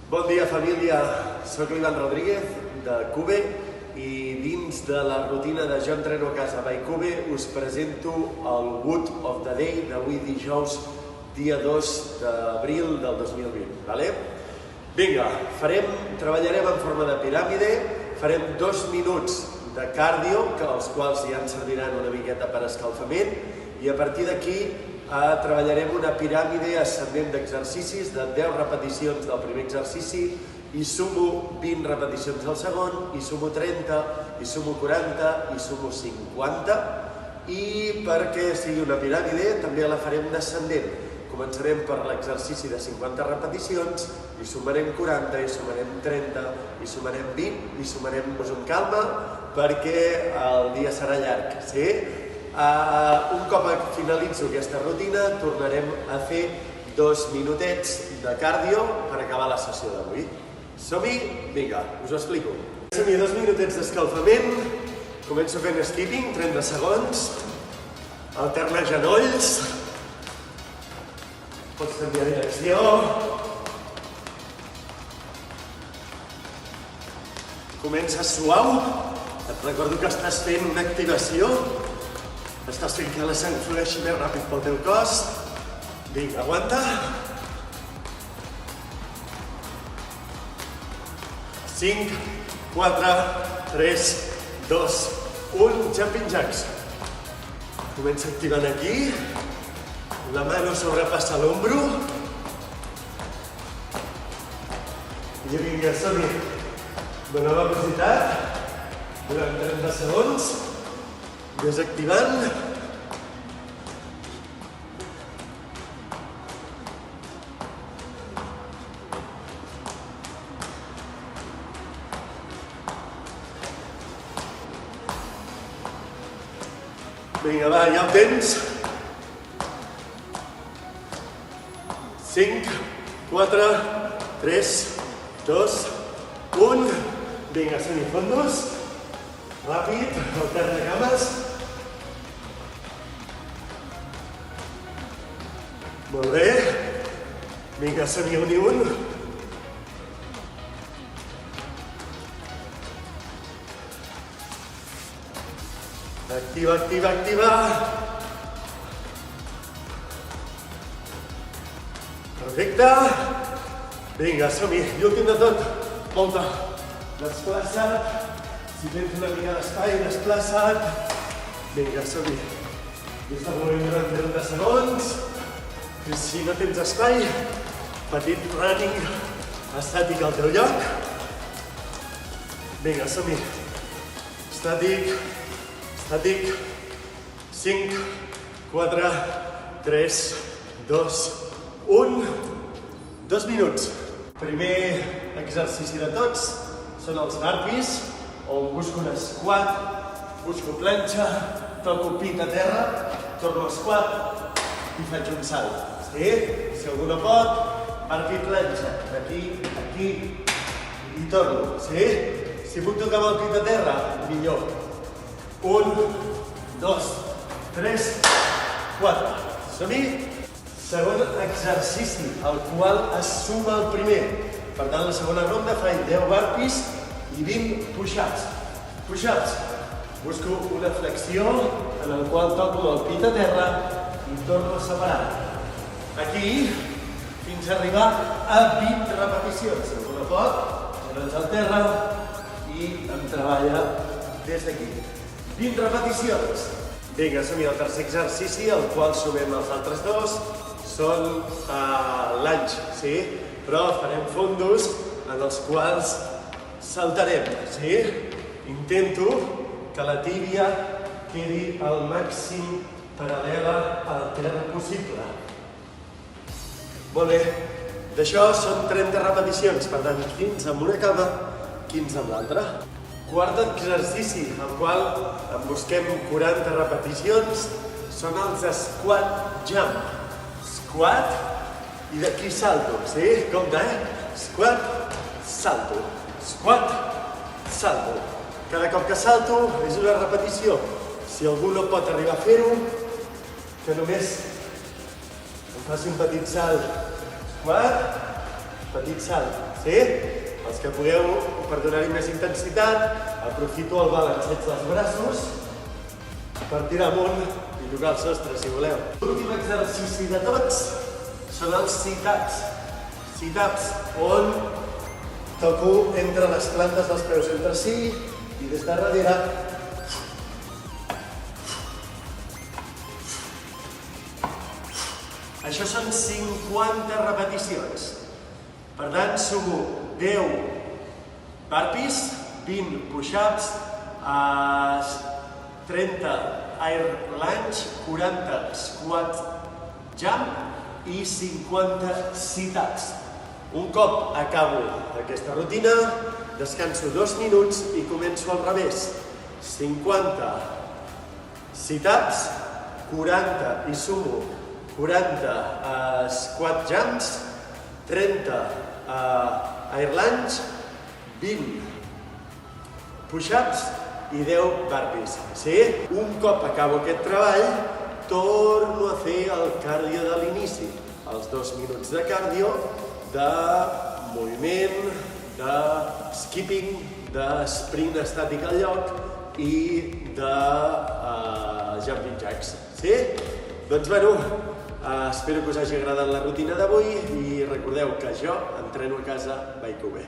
Bon dia, família. Soc l'Ivan Rodríguez, de Cube, i dins de la rutina de Jo entreno a casa by Cube us presento el Wood of the Day d'avui dijous, dia 2 d'abril del 2020. Vinga, treballarem en forma de piràmide, farem 2 minuts de cardio, els quals ja ens serviran una miqueta per escalfament, i a partir d'aquí treballarem una piràmide ascendent d'exercicis de 10 repeticions del primer exercici, i sumo 20 repeticions del segon, i sumo 30, i sumo 40, i sumo 50, i perquè sigui una piràmide també la farem descendent. Començarem per l'exercici de 50 repeticions, i sumarem 40, i sumarem 30, i sumarem 20, i sumarem-nos amb calma perquè el dia serà llarg. Un cop finalitzo aquesta rutina, tornarem a fer 2 minutets de cardio per acabar la sessió d'avui. Som-hi? Vinga, us ho explico. Som-hi 2 minutets d'escalfament. Començo fent skipping, 30 segons. Alterna genolls. Pots canviar direcció. Comença suau. Et recordo que estàs fent una activació. Estàs fent que la sang flueixi més ràpid pel teu cos. Vinga, aguanta. 5, 4, 3, 2, 1, jumping jacks. Comença activant aquí. La mano sobrepassa l'ombro. I vinga, som-hi. Dona velocitat. Durant 30 segons. Desactivant. Vinga, va, ja ho tens. 5, 4, 3, 2, 1. Vinga, som-hi fondos. Ràpid, alterna cames. Molt bé. Vinga, som-hi un i un. Activa, activa, activa. Perfecte. Vinga, som-hi. I últim de tot. Volta. Desplaça't. Si tens una mica d'espai, desplaça't. Vinga, som-hi. I està movent durant 30 segons. I si no tens espai, petit running estàtic al teu lloc. Vinga, som-hi. Estàtic, estàtic. 5, 4, 3, 2, 1. 2 minuts. Primer exercici de tots són els burpees, on busco un squat, busco planxa, toco pit a terra, torno a squat i faig un salt. Si algú no pot, burpee planxa, d'aquí, aquí i torno. Si puc tocar amb el pit a terra, millor. 1, 2, 3, 4. Som-hi? Segon exercici, el qual es suma al primer. Per tant, la segona ronda faig 10 burpees i 20 push-ups. Push-ups. Busco una flexió en el qual toco el pit a terra i torno a separar. Aquí, fins a arribar a 20 repeticions. Si algú no pot, tornes al terra i em treballa des d'aquí. 20 repeticions. Vinga, som-hi al tercer exercici, el qual sumem els altres dos. Són l'anys, però farem fondos en els quals saltarem. Intento que la tíbia quedi al màxim paral·lela al terra possible. Molt bé, d'això són 30 repeticions, per tant 15 amb una cama, 15 amb l'altra. Quart exercici, el qual en busquem 40 repeticions, són els squat jump. Squat i d'aquí salto, Compte, Squat, salto. Squat, salto. Cada cop que salto és una repetició. Si algú no pot arribar a fer-ho, que només em faci un petit salt. Squat, petit salt, sí? Els que pugueu, per donar-hi més intensitat, aprofito el balanceig dels braços per tirar amunt i tocar el sostre, si voleu. L'últim exercici de tots són els sit-ups. Sit-ups, on toco entre les plantes dels peus entre si i des de darrere. Això són 50 repeticions. Per tant, sumo 10 burpees, 20 push-ups, 30 air lunge, 40 squat jump i 50 sit-ups. Un cop acabo aquesta rutina, descanso 2 minuts i començo al revés. 50 sit-ups, 40 i sumo 40 squat jumps, 30 air lunge, 20 push-ups i 10 burpees. Sí? Un cop acabo aquest treball, torno a fer el cardio de l'inici. Els 2 minuts de cardio, de moviment, de skipping, de sprint estàtic al lloc i de jumping jacks. Sí? Doncs bueno, espero que us hagi agradat la rutina d'avui i recordeu que jo entreno a casa, vai que ho ve.